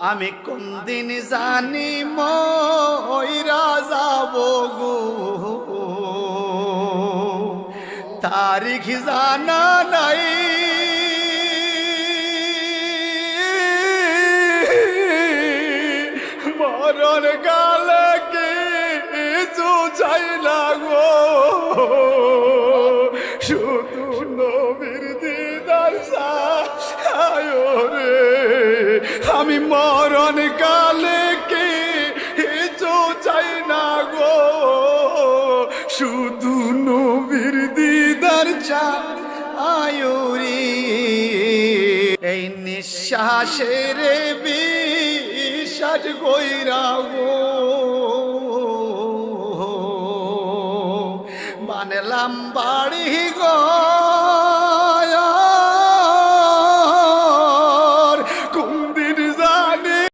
আমি কোন দিন জানি মইরা যাব গো, তারিখ জানা নাই। মরণ কালে কিছু চাই না গো, শুধু নবীর দিদার চাই রে। আমি মরণ কালে কিছু চাই না গো, শুধু নবীর দিদার চাই রে। এই নিঃশ্বাসের বিশ্বাস কইরা গো বানলাম বাড়ি গো।